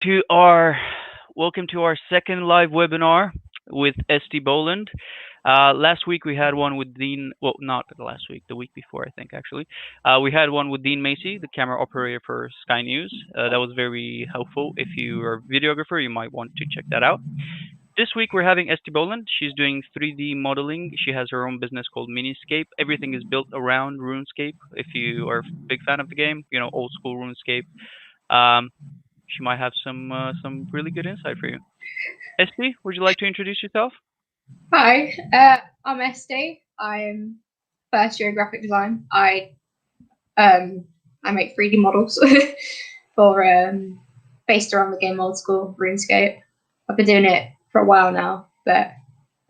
to our welcome to our second live webinar with Esti Boland. Last week we had one with Dean. Well, not last week, the week before, I think actually. We had one with Dean Macy, the camera operator for Sky News. That was very helpful. If you are a videographer, you might want to check that out. This week we're having Esti Boland. She's doing 3D modeling. She has her own business called Miniscape. Everything is built around Runescape. If you are a big fan of the game, old school Runescape. Um, she might have some really good insight for you. Esti, would you like to introduce yourself? Hi, I'm Esti. I'm first year in graphic design. I make 3D models for based around the game old school RuneScape. I've been doing it for a while now, but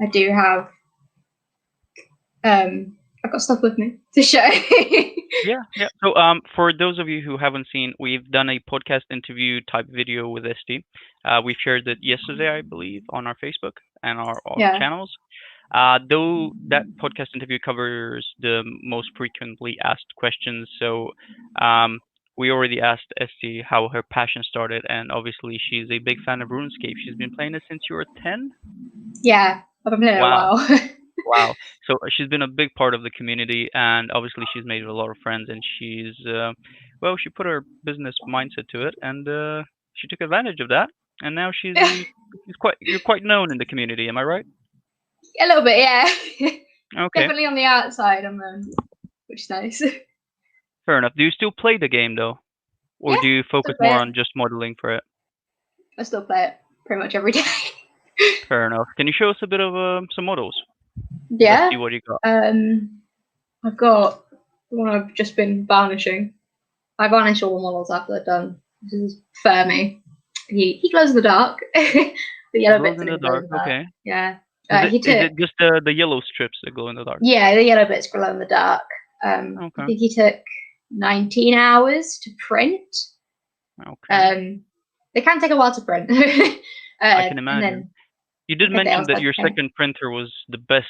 I do have I've got stuff with me to show. Yeah. So, for those of you who haven't seen, we've done a podcast interview type video with Esti. We've shared it yesterday, I believe, on our Facebook and our Yeah. channels. Though that podcast interview covers the most frequently asked questions, so we already asked Esti how her passion started, and obviously she's a big fan of RuneScape. She's been playing it since you were 10. Yeah, I've been playing it a Wow. while. Wow. So she's been a big part of the community, and obviously she's made a lot of friends, and well, she put her business mindset to it, and she took advantage of that, and now you're quite known in the community. Am I right? A little bit, yeah. Okay. Definitely on the outside, which is nice. Fair enough. Do you still play the game though, or Yeah, do you focus more on just modeling for it? I still play it pretty much every day. Fair enough. Can you show us a bit of some models? Yeah. Let's see what you got. I've got the one I've just been varnishing. I varnish all the models after they're done. This is Fermi. He glows in the dark. The yellow bits in the dark. Okay. Yeah. Is it just the yellow strips that glow in the dark? Yeah, the yellow bits glow in the dark. Okay. I think he took 19 hours to print. Okay. They can take a while to print. I can imagine. You did mention that your second printer was the best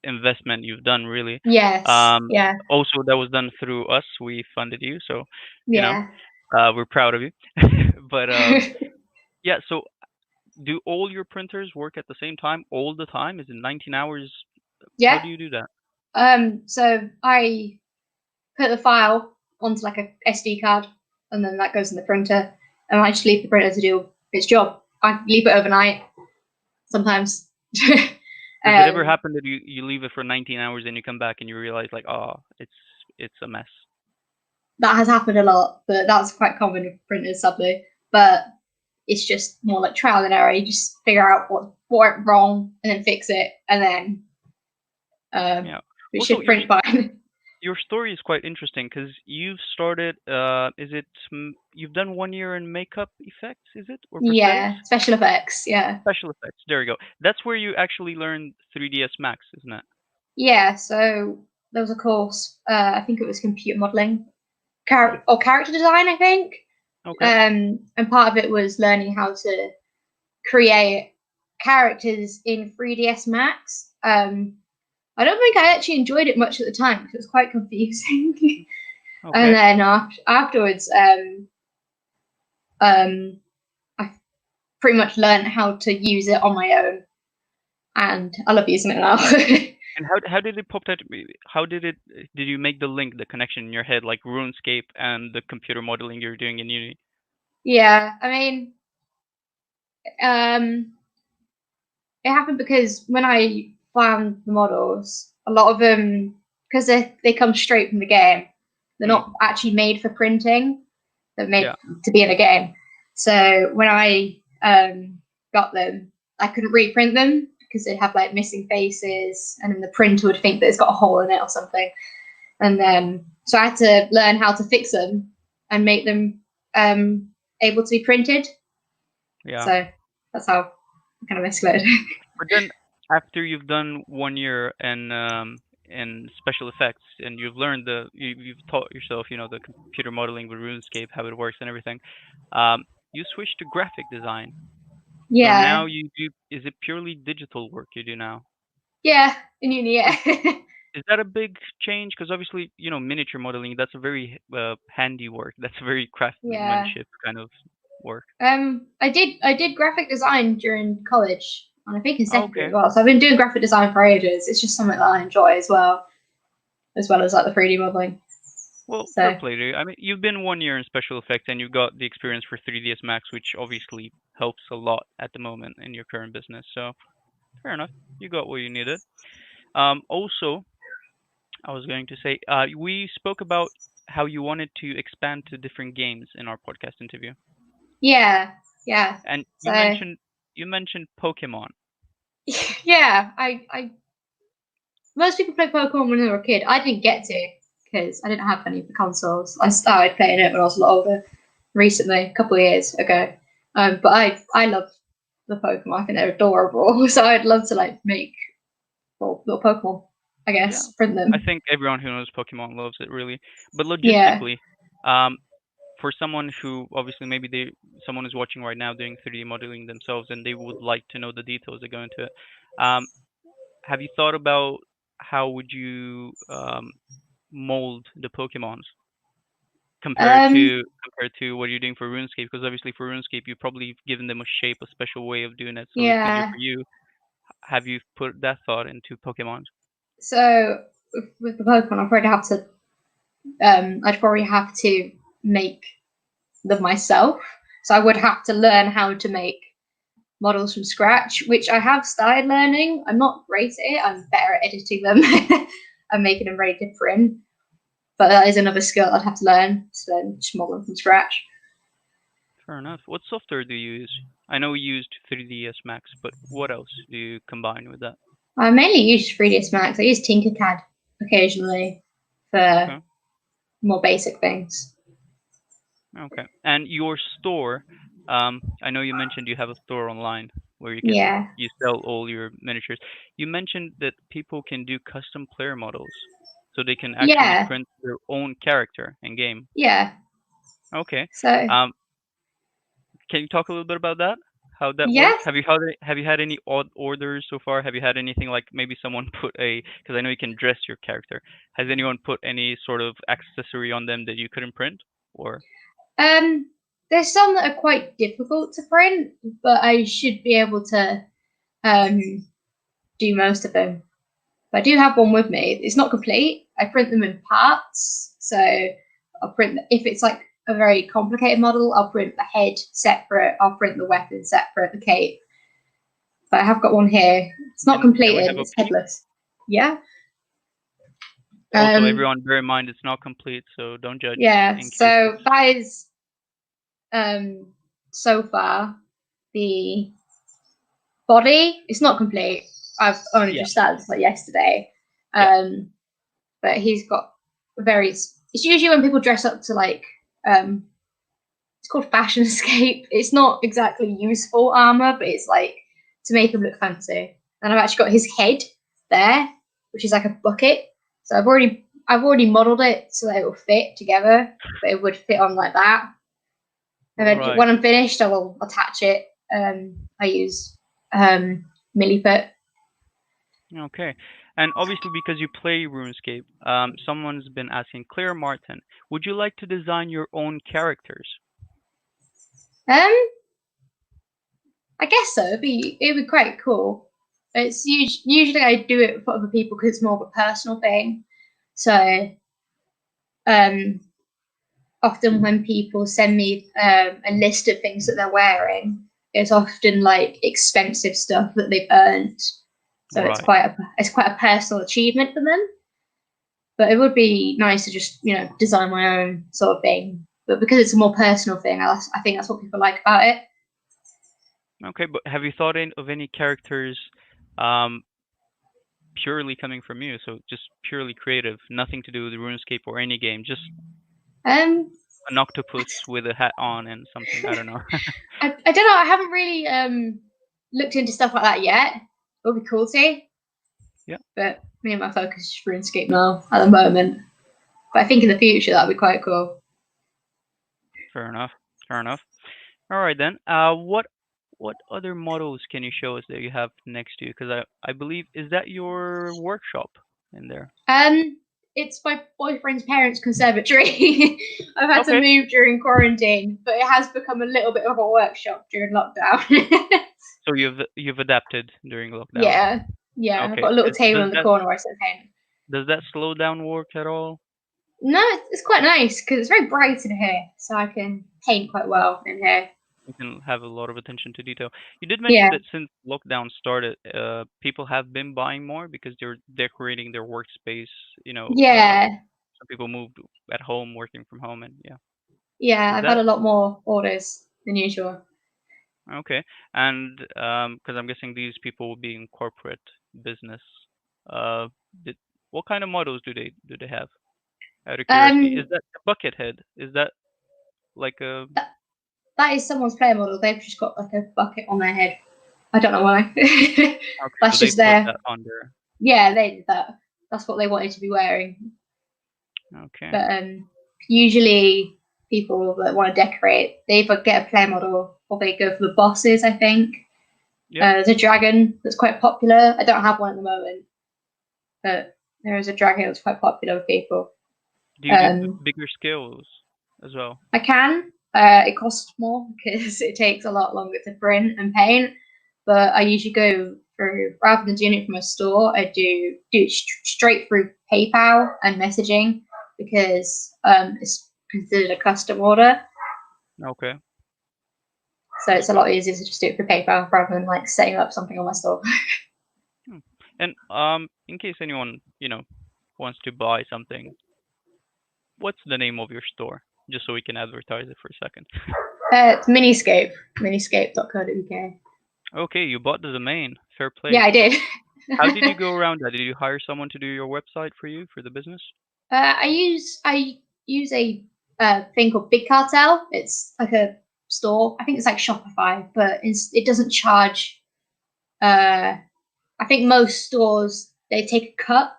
investment you've done, really. Yes. Yeah. Also, that was done through us. We funded you, so yeah. We're proud of you. But yeah. So, do all your printers work at the same time all the time? Is it 19 hours? Yeah. How do you do that? So I put the file onto like a SD card, and then that goes in the printer, and I just leave the printer to do its job. I leave it overnight sometimes. Does it ever happen that you leave it for 19 hours and you come back and you realize like, oh, it's a mess? That has happened a lot, but that's quite common with printers, sadly. But it's just more like trial and error. You just figure out what went wrong and then fix it, and then it Also, should print fine. Your story is quite interesting because you've started. You've done 1 year in makeup effects, is it? Or yeah, special effects. Yeah, special effects. There you go. That's where you actually learned 3ds Max, isn't it? Yeah. So there was a course. I think it was computer modeling, or character design. I think. Okay. And part of it was learning how to create characters in 3ds Max. I don't think I actually enjoyed it much at the time because it was quite confusing. Okay. And then afterwards, I pretty much learned how to use it on my own, and I love using it now. And how did it pop that? How did you make the link, the connection in your head, like RuneScape and the computer modeling you're doing in Unity? Yeah, I mean, it happened because when I found the models, a lot of them, because they come straight from the game, they're not actually made for printing. They're made to be in a game. So when I got them, I couldn't reprint them because they'd have like missing faces, and then the printer would think that it's got a hole in it or something. And then so I had to learn how to fix them and make them able to be printed. Yeah. So that's how I kind of escalated. But then after you've done 1 year in special effects and you've learned you've taught yourself, the computer modeling with RuneScape, how it works and everything, you switched to graphic design. Yeah. So now you do. Is it purely digital work you do now? Yeah, in uni. Yeah. Is that a big change? Because obviously, miniature modeling, that's a very handy work. That's a very craftsmanship kind of work? I did graphic design during college, and I think in secondary Okay. as well. So I've been doing graphic design for ages. It's just something that I enjoy as well as like the 3D modeling. Well, fair So play to you. I mean, you've been 1 year in special effects and you've got the experience for 3ds Max, which obviously helps a lot at the moment in your current business. So fair enough. You got what you needed. Also, I was going to say, we spoke about how you wanted to expand to different games in our podcast interview, yeah. and So you mentioned Pokemon. yeah, I most people play Pokemon when they were a kid. I didn't get to because I didn't have any of the consoles. I started playing it when I was a lot older, recently, a couple of years ago. But I love the Pokemon. I think they're adorable. So I'd love to like make little Pokemon, I Yeah, guess, print I them. think everyone who knows Pokemon loves it really. But Yeah, logistically, um, for someone who obviously maybe someone is watching right now doing 3D modeling themselves and they would like to know the details that go into it. Um, have you thought about how would you mold the Pokemons um, compared to what you're doing for RuneScape? Because obviously for RuneScape you've probably given them a shape, a special way of doing it, so it's easier yeah. for you. Have you put that thought into Pokemon? So with the Pokemon, I'd probably have to make them myself. So I would have to learn how to make models from scratch, which I have started learning. I'm not great at it. I'm better at editing them and making them ready to print. But that is another skill I'd have to learn. So just model them from scratch. Fair enough. What software do you use? I know we used 3ds Max, but what else do you combine with that? I mainly use 3ds Max. I use Tinkercad occasionally for Okay. more basic things. Okay. And your store, I know you mentioned you have a store online where Yeah. you sell all your miniatures. You mentioned that people can do custom player models, so they can actually Yeah. print their own character in game. Yeah. Okay. So Um, can you talk a little bit about that? How that works? yes. Have you had any odd orders so far? Have you had anything like maybe someone put a, because I know you can dress your character. Has anyone put any sort of accessory on them that you couldn't print? Or Um there's some that are quite difficult to print, but I should be able to um do most of them. But I do have one with me. It's not complete. I print them in parts. So I'll print if it's like a very complicated model, I'll print the head separate. I'll print the weapon separate, the cape. But I have got one here. It's not can we completed. have a It's peek? headless. Yeah. Also, Um. everyone, bear in mind it's not complete, so don't judge Yeah. in case So it's. that is so far the body. It's not complete. I've only Yeah. just started this like yesterday. Yeah. Um. But he's got very. It's usually when people dress up to like it's called fashion escape. It's not exactly useful armor, but it's like to make him look fancy. And I've actually got his head there, which is like a bucket. So I've already modelled it so that it will fit together, but it would fit on like that. And then Right. when I'm finished, I will attach it. I use milliput. Okay. And obviously, because you play RuneScape, someone's been asking, Claire Martin, would you like to design your own characters? Um, I guess so. It'd be quite cool. It's usually I do it for other people because it's more of a personal thing. So um, often when people send me a list of things that they're wearing, it's often like expensive stuff that they've earned. So Right. it's quite a personal achievement for them. But it would be nice to just design my own sort of thing. But because it's a more personal thing, I think that's what people like about it. Okay, but have you thought of any characters um, purely coming from you? So just purely creative, nothing to do with RuneScape or any game, just Um, an octopus with a hat on and something. I don't know. I don't know. I haven't really looked into stuff like that yet. It would be cool to, Yeah, but me and my focus is RuneScape now at the moment. But I think in the future that would be quite cool. fair enough. Fair enough. All right then. What other models can you show us that you have next to you? Because I believe, is that your workshop in there? Um, it's my boyfriend's parents' conservatory. I've had to Okay. move during quarantine, but it has become a little bit of a workshop during lockdown. So you've adapted during lockdown. Yeah, yeah. I've Okay. got a little table Does in the corner where I sit paint. that slow down work at all? No, it's quite nice because it's very bright in here, so I can paint quite well in here. You can have a lot of attention to detail. You did mention Yeah, that since lockdown started, people have been buying more because they're decorating their workspace. yeah, Some people moved at home, working from home, and yeah. yeah. Is I've had that a lot more orders than usual. okay? And because I'm guessing these people will be in corporate business. Uh, did, what kind of models do they have? Out of curiosity, is Um, that a bucket head? Is that like a that, that is someone's player model. They've just got like a bucket on their head. I don't know why. okay? So That's they just put that their. on there. Yeah, they did that. That's what they wanted to be wearing. Okay. But usually people that want to decorate, they either get a player model or they go for the bosses. I think Yep. there's a dragon that's quite popular. I don't have one at the moment, but there is a dragon that's quite popular with people. Do you do bigger scales as well? I can. It costs more because it takes a lot longer to print and paint. But I usually go through, rather than doing it from a store, I do it straight through PayPal and messaging because it's considered a custom order. Okay. So it's a lot easier to just do it through PayPal rather than like setting up something on my store. Hmm. And in case anyone wants to buy something, what's the name of your store? Just so we can advertise it for a second. It's Miniscape, miniscape.co.uk. Okay, you bought the domain. Fair play. Yeah, I did. How did you go around that? Did you hire someone to do your website for you for the business? I use a thing called Big Cartel. It's like a store. I think it's like Shopify, but it doesn't charge. I think most stores they take a cut,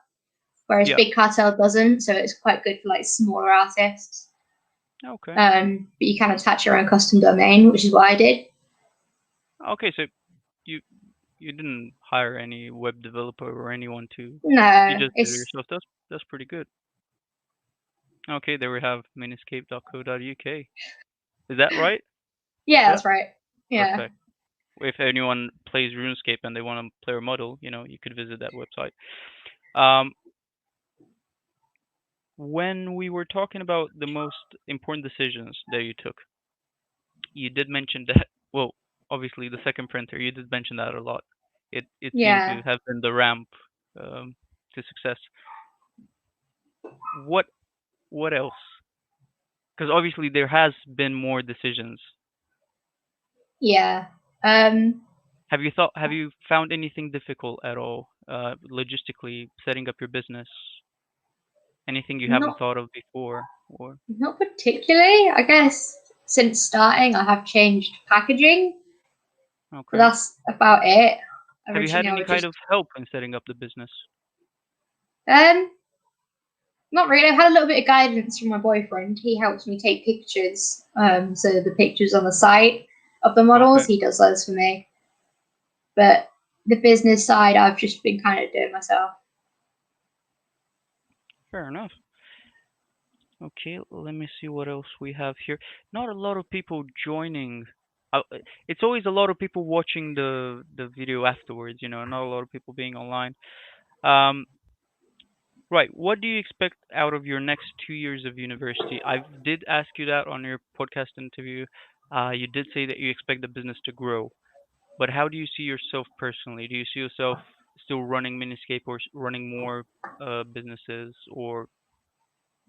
whereas Yeah. Big Cartel doesn't. So it's quite good for like smaller artists. Okay. But you can attach your own custom domain, which is what I did. Okay, so you you didn't hire any web developer or anyone to. You No, just did it it's yourself. That's pretty good. Okay, there we have miniscape.co.uk. Is that right? yeah, Yeah. that's right. Yeah. Perfect. If anyone plays RuneScape and they want to play a model, you could visit that website. Um, when we were talking about the most important decisions that you took, you did mention that. Well, obviously the second printer, you did mention that a lot. It seemed to Yeah. have been the ramp to success. What what else? Because obviously there has been more decisions. Yeah. Um, Have you found anything difficult at all, logistically setting up your business? Anything you haven't not thought of before, or not particularly. I guess since starting, I have changed packaging, but okay? that's about it. Have you had Originally, I any would kind just of help in setting up the business? um, not really. I've had a little bit of guidance from my boyfriend. He helps me take pictures. So the pictures on the site of the models, Okay, he does those for me. But the business side, I've just been kind of doing myself. fair enough. Okay, let me see what else we have here. Not a lot of people joining. It's always a lot of people watching the video afterwards. Not a lot of people being online. Um, right. What do you expect out of your next 2 years of university? I did ask you that on your podcast interview. You did say that you expect the business to grow, but how do you see yourself personally? Do you see yourself still running Miniscape or running more businesses, or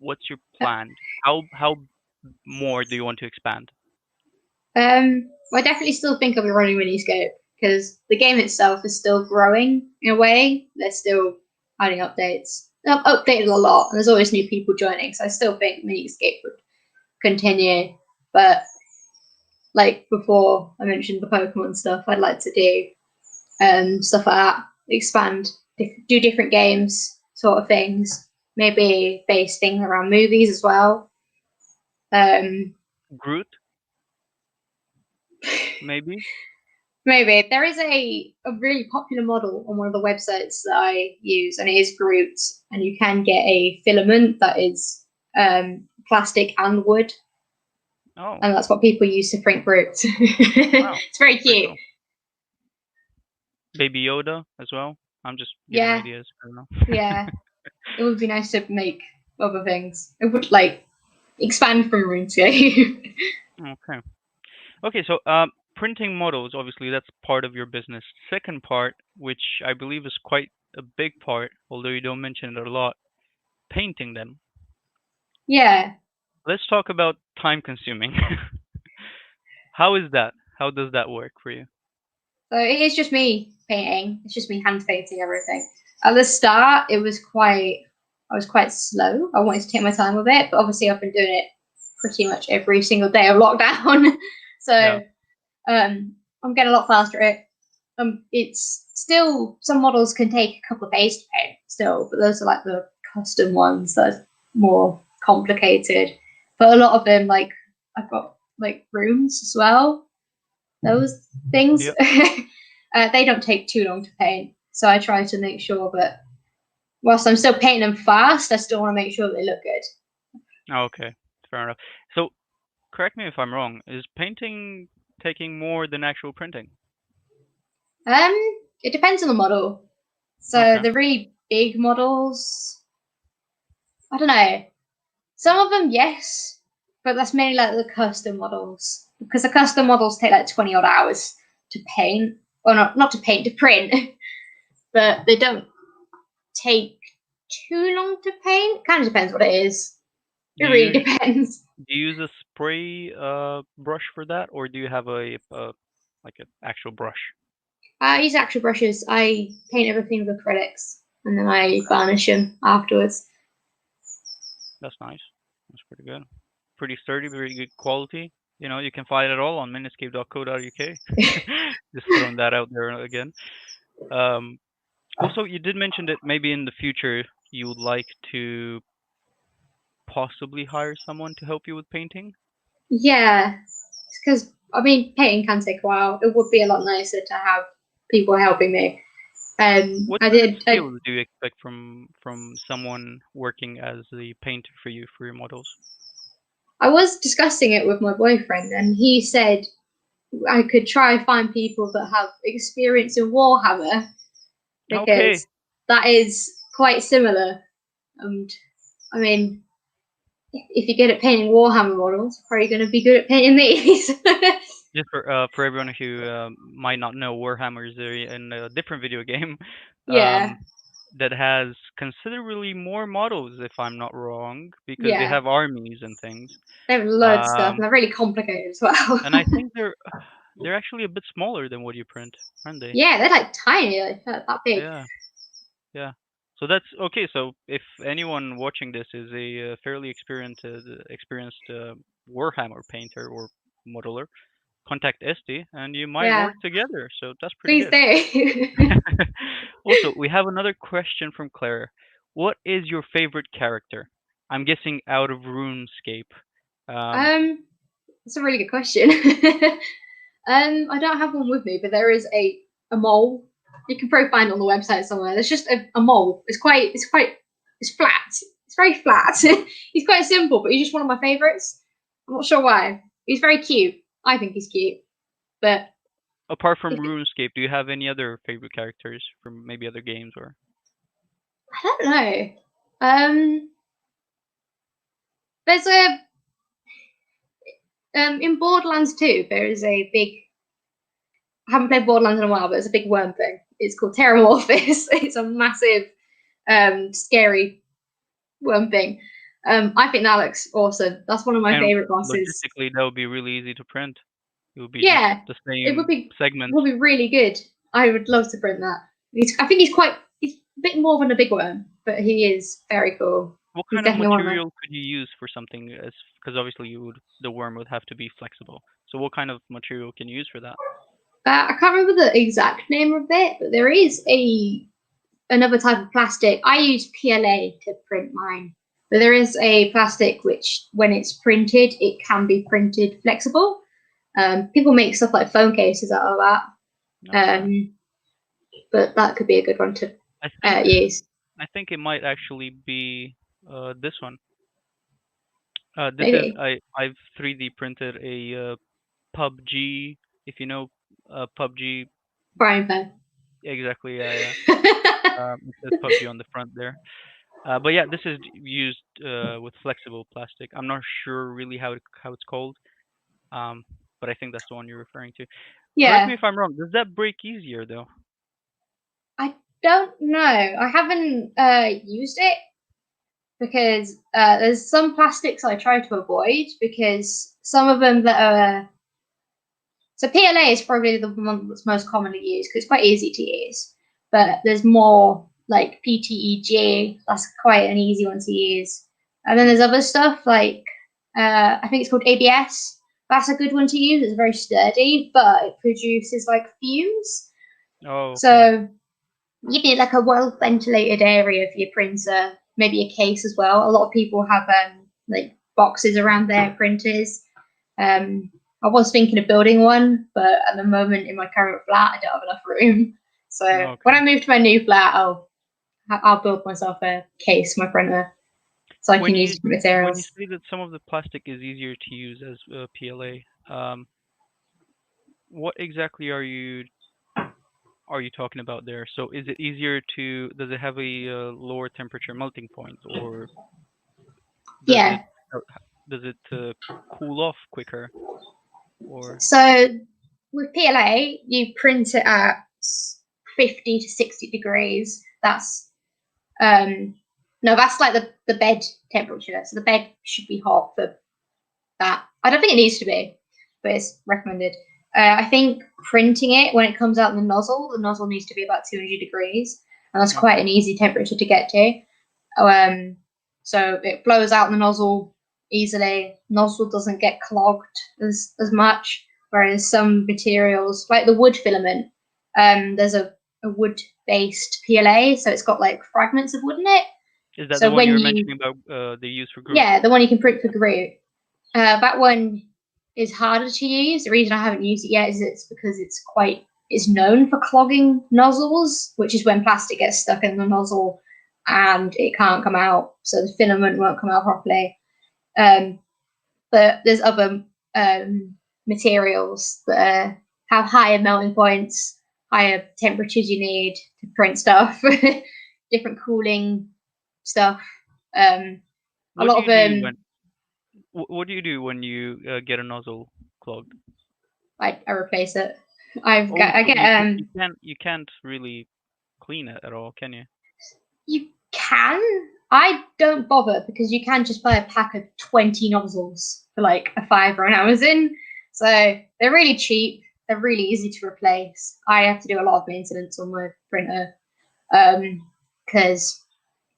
what's your plan? How more do you want to expand? Well, I definitely still think I'll be running Runescape because the game itself is still growing in a way. They're still adding updates. They've updated a lot, and there's always new people joining. So I still think Runescape would continue. But like before, I mentioned the Pokemon stuff. I'd like to do stuff like that, expand, do different games, sort of things. Maybe base things around movies as well. Um, Groot, maybe? Maybe. There is a really popular model on one of the websites that I use, and it is Groot, and you can get a filament that is plastic and wood. Oh. And that's what people use to print Groot. Wow. It's very cute. Cool. Baby Yoda as well. I'm just giving ideas. I don't know. Yeah. It would be nice to make other things. It would expand from RuneScape. Okay. Okay, so printing models, obviously that's part of your business. Second part, which I believe is quite a big part, although you don't mention it a lot, painting them. Yeah. Let's talk about time consuming. How is that? How does that work for you? So it is just me painting. It's just me hand painting everything. At the start, I was quite slow. I wanted to take my time with it, but obviously I've been doing it pretty much every single day of lockdown. So I'm getting a lot faster at it. It's still, some models can take a couple of days to paint still, but those are like the custom ones that are more complicated. But a lot of them, like I've got like rooms as well. Those things, they don't take too long to paint. So I try to make sure that whilst I'm still painting them fast, I still want to make sure they look good. Okay, fair enough. So, correct me if I'm wrong. Is painting taking more than actual printing? It depends on the model. So the really big models, I don't know. Some of them, yes, but that's mainly like the custom models, because the custom models take like 20 odd hours to paint, or not to paint, to print, but they don't take too long to paint. Kind of depends what it is. It really depends. Do you use a spray brush for that, or do you have a like an actual brush? I use actual brushes. I paint everything with acrylics, and then I varnish them afterwards. That's nice. That's pretty good. Pretty sturdy, very good quality. You know, you can find it all on miniscape.co.uk. Just throwing that out there again. Also, you did mention that maybe in the future you would like to possibly hire someone to help you with painting. Yeah, because I mean, painting can take a while. It would be a lot nicer to have people helping me. What kind of skills do you expect from someone working as the painter for you for your models? I was discussing it with my boyfriend, and he said I could try find people that have experience in Warhammer, because that is quite similar. And I mean, if you're good at painting Warhammer models, you're probably going to be good at painting these. Just for everyone who might not know, Warhammer is a different video game. That has considerably more models, if I'm not wrong, because they have armies and things. They have loads of stuff, and they're really complicated as well. And I think they're actually a bit smaller than what you print, aren't they? Yeah, they're like tiny, like that big. Yeah. So that's okay. So if anyone watching this is a fairly experienced Warhammer painter or modeler, contact Esti, and you might work together. So that's pretty good. Please do. Also, we have another question from Claire. What is your favorite character? I'm guessing out of RuneScape. That's a really good question. I don't have one with me, but there is a mole. You can probably find it on the website somewhere. There's just a mole. It's flat. It's very flat. He's quite simple, but he's just one of my favorites. I'm not sure why. He's very cute. I think he's cute. But apart from RuneScape, do you have any other favorite characters from maybe other games or? I don't know. There's in Borderlands 2, there is a big. I haven't played Borderlands in a while, but it's a big worm thing. It's called Terramorphous. It's a massive, scary worm thing. I think that looks awesome. That's one of my favorite bosses. Logistically, that would be really easy to print. It would be the same segment. It would be really good. I would love to print that. I think he's a bit more than a big worm, but he is very cool. What kind of material could you use for something? Because obviously the worm would have to be flexible. So what kind of material can you use for that? I can't remember the exact name of it, but there is another type of plastic. I use PLA to print mine, but there is a plastic which, when it's printed, it can be printed flexible. People make stuff like phone cases out of that. Okay. But that could be a good one to I think use. I think it might actually be this one. This is Maybe. I've 3D printed a PUBG, if you know PUBG. Frying pan. Exactly, yeah, yeah. It says PUBG on the front there. But yeah, this is used with flexible plastic. I'm not sure really how it's called. Um, but I think that's the one you're referring to. Correct me Yeah. if I'm wrong. Does that break easier though? I don't know. I haven't used it because there's some plastics I try to avoid because some of them that are. So PLA is probably the one that's most commonly used because it's quite easy to use. But there's more like PTEG. That's quite an easy one to use. And then Hmm. there's other stuff like I think it's called ABS. That's a good one to use. It's very sturdy, but it produces like fumes. Oh, okay. So you need like a well ventilated area for your printer, maybe a case as well. A lot of people have like boxes around their printers. I was thinking of building one, but at the moment in my current flat, I don't have enough room. So when Okay. I move to my new flat, I'll build myself a case for my printer so I When can use you different when you materials. say that some of the plastic is easier to use as PLA, what exactly are you talking about there? So is it easier to does it have a lower temperature melting point, or does it Yeah. uh, does it cool off quicker, or So with PLA, you print it at 50 to 60 degrees. That's no, that's like the bed temperature. So the bed should be hot for that. I don't think it needs to be, but it's recommended. I think printing it when it comes out in the nozzle needs to be about 200 degrees, and that's quite okay? an easy temperature to get to. Um, so it flows out in the nozzle easily. Nozzle doesn't get clogged as much, whereas some materials, like the wood filament, there's a wood based PLA, so it's got like fragments of wood in it. Is that the So one you when were you, mentioning about the use for Groot? yeah, the one you can print for glue, that one is harder to use. The reason I haven't used it yet is it's because it's known for clogging nozzles, which is when plastic gets stuck in the nozzle and it can't come out, so the filament won't come out properly. Um, but there's other materials that have higher melting points, higher temperatures you need to print stuff, different cooling stuff. A What do lot of you do when what do you do when you get a nozzle clogged? I replace it. Oh, I so get you can't really clean it at all, can you? you can. I don't bother because you can just buy a pack of 20 nozzles for like a fiver on Amazon. So they're really cheap. They're really easy to replace. I have to do a lot of maintenance on my printer because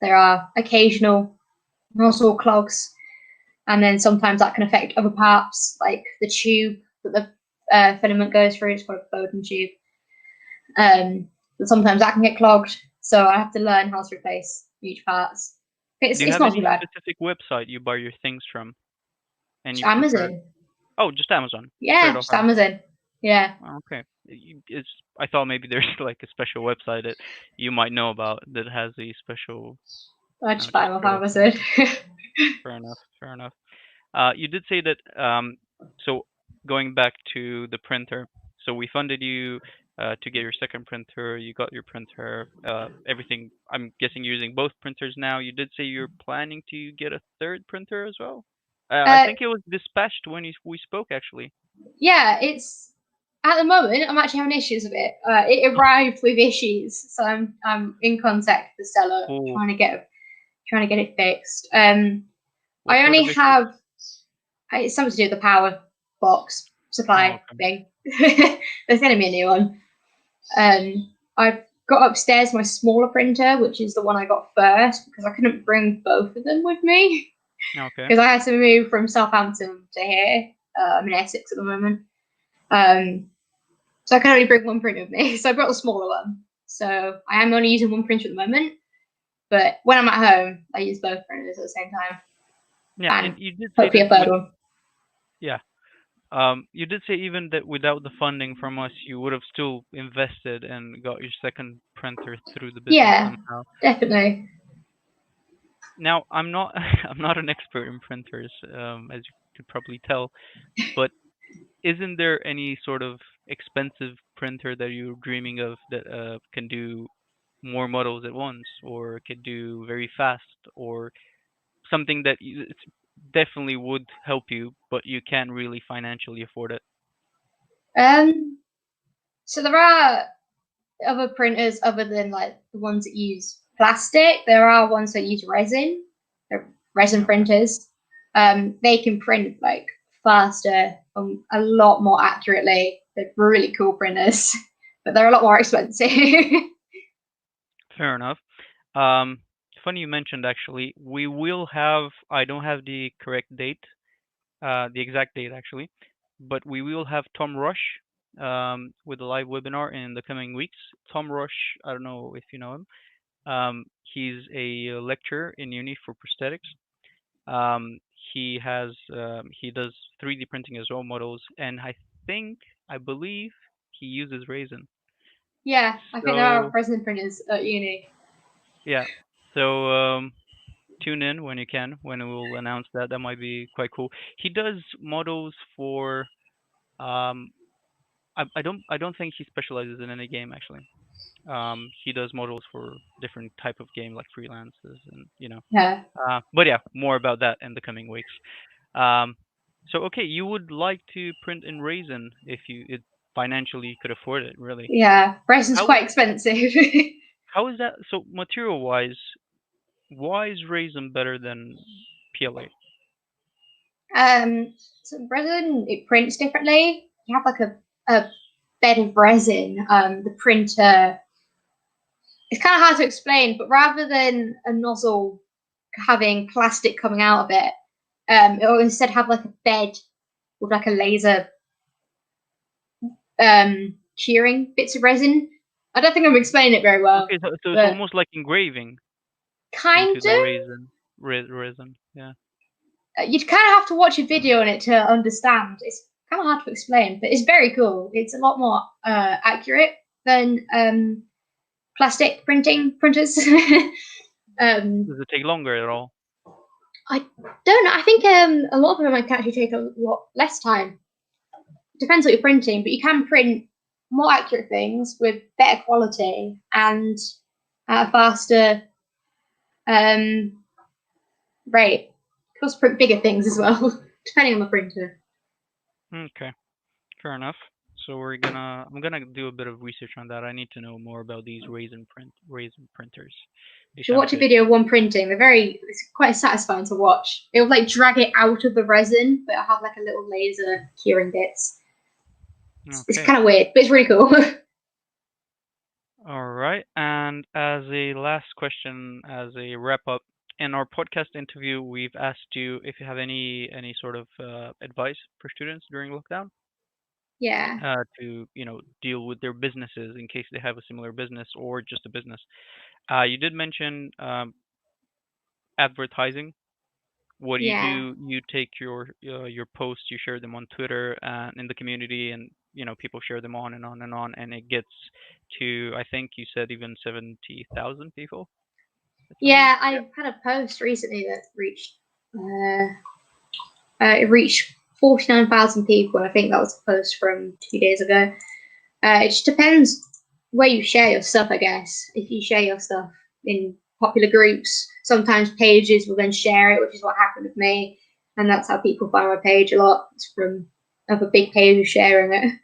there are occasional nozzle clogs, and then sometimes that can affect other parts, like the tube that the filament goes through. It's called a Bowden tube. But sometimes that can get clogged, so I have to learn how to replace each parts. Do you It's have not too any bad. specific website you buy your things from, and Just you prefer? Amazon. Oh, just Amazon, straight Yeah, off just Amazon. Amazon. Yeah. Oh, okay. It's I thought maybe there's like a special website that you might know about that has a special. I No, just buy just them off straight off Amazon. Amazon. Fair enough. Fair enough. You did say that, so going back to the printer, so we funded you to get your second printer. You got your printer, everything. I'm guessing you're using both printers now. You did say you're planning to get a third printer as well. I uh, think it was dispatched when we spoke actually. yeah, it's at the moment I'm actually having issues with it. It arrived with issues, so I'm in contact with the seller Oh, trying to get it fixed. what I sort only of issues? have it's something to do with the power box Oh, supply okay. thing. They're sending me a new one. I've got upstairs my smaller printer, which is the one I got first because I couldn't bring both of them with me Okay. because I had to move from Southampton to here. I'm in Essex at the moment. So I can only bring one printer with me. So I brought the smaller one. So I am only using one printer at the moment. But when I'm at home, I use both printers at the same time. Yeah, and And you did say hopefully that a third with one. yeah. You did say even that without the funding from us, you would have still invested and got your second printer through the business Yeah, somehow. definitely. Now, I'm not I'm not an expert in printers, as you could probably tell, but isn't there any sort of expensive printer that you're dreaming of that can do more models at once, or could do very fast, or something that definitely would help you, but you can't really financially afford it? Um, so there are other printers other than like the ones that use plastic. There are ones that use resin. They're resin Okay. printers. They can print like faster, a lot more accurately. They're really cool printers, but they're a lot more expensive. Fair enough. Um, Funny you mentioned actually. We will have, I don't have the correct date, the exact date actually, but we will have Tom Rush with a live webinar in the coming weeks. Tom Rush, I don't know if you know him. He's a lecturer in uni for prosthetics. Um, he does 3D printing as well models, and think I believe he uses resin. Yeah, I think there are So resin printers at uni. yeah, so tune in when you can when we'll announce that. That might be quite cool. He does models for um, I don't think he specializes in any game actually. He does models for different type of game like freelances and Yeah, but yeah, more about that in the coming weeks. Um, so okay, you would like to print in Raisin if you it financially could afford it, really. yeah, resin's How quite expensive. how is that? So material wise, why is Raisin better than PLA? So resin it prints differently. You have like a bed of resin. The printer, it's kind of hard to explain, but rather than a nozzle having plastic coming out of it, it will instead have like a bed with like a laser curing bits of resin. I don't think I'm explaining it very well, Okay, so it's but almost like engraving kind into the of. resin. Yeah. You'd kind of have to watch a video on it to understand. It's kind of hard to explain, but it's very cool. It's a lot more accurate than plastic printing printers. Does it take longer at all? I don't know. I think a lot of them can actually take a lot less time. Depends what you're printing, but you can print more accurate things with better quality and at a faster um, rate. You can also print bigger things as well, depending on the printer. Okay, fair enough. So I'm gonna do a bit of research on that. I need to know more about these raisin printers. They If you sound watch a good. video of one printing, it's quite satisfying to watch. It'll like drag it out of the resin, but it'll have like a little laser curing bits. It's Okay. kind of weird, but it's really cool. All right. And as a last question, as a wrap up, in our podcast interview, we've asked you if you have any sort of advice for students during lockdown, Yeah. to deal with their businesses in case they have a similar business or just a business. You did mention advertising. What do you Yeah. do? You take your posts, you share them on Twitter and in the community, and people share them on and on and on, and it gets to, I think you said, even 70,000 people at some weeks. Yeah, I had a post recently that it reached 49,000 people, and I think that was a post from 2 days ago. It just depends where you share your stuff, I guess. If you share your stuff in popular groups, sometimes pages will then share it, which is what happened with me. And that's how people find my page a lot. It's from other big pages sharing it.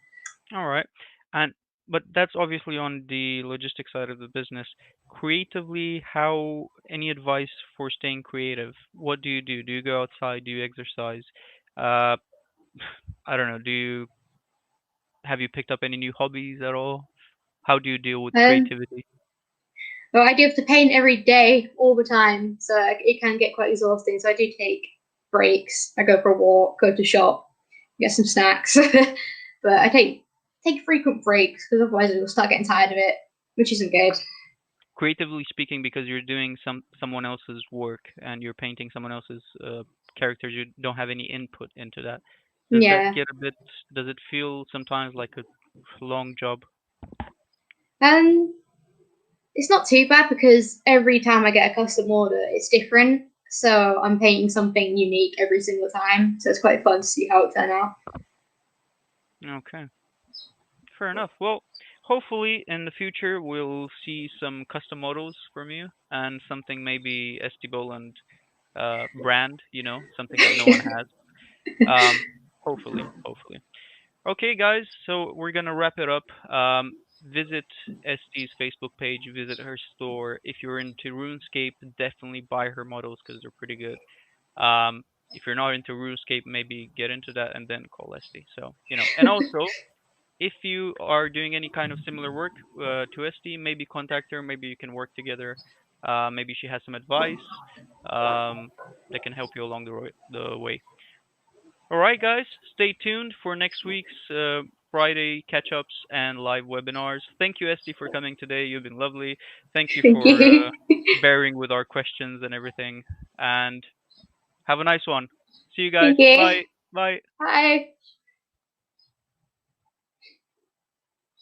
All right. And but that's obviously on the logistics side of the business. Creatively, how any advice for staying creative? What do you do? Do you go outside? Do you exercise? Uh, I don't know. Have you picked up any new hobbies at all? How do you deal with Um, creativity? but I do have to paint every day, all the time, so it can get quite exhausting. So I do take breaks. I go for a walk, go to shop, get some snacks. But I take frequent breaks because otherwise I will start getting tired of it, which isn't good. Creatively speaking, because you're doing someone else's work and you're painting someone else's characters, you don't have any input into that. Does that Yeah. get a bit? Does it feel sometimes like a long job? Um, it's not too bad because every time I get a custom order, it's different. So I'm painting something unique every single time. So it's quite fun to see how it turn out. Okay, fair enough. Well, hopefully in the future we'll see some custom models from you and something maybe Esti Boland brand, something that no one has. Um, hopefully. Okay, guys, so we're gonna wrap it up. Visit Esti's Facebook page, visit her store. If you're into RuneScape, definitely buy her models because they're pretty good. If you're not into RuneScape, maybe get into that and then call Esti. So, and also if you are doing any kind of similar work to Esti, maybe contact her. Maybe you can work together. Maybe she has some advice um, that can help you along the way. All right, guys, stay tuned for next week's Friday catch ups and live webinars. Thank you, Esti, for coming today. You've been lovely. Thank you Thank for you. bearing with our questions and everything. And have a nice one. See you guys. Thank you. Bye. Bye. Bye.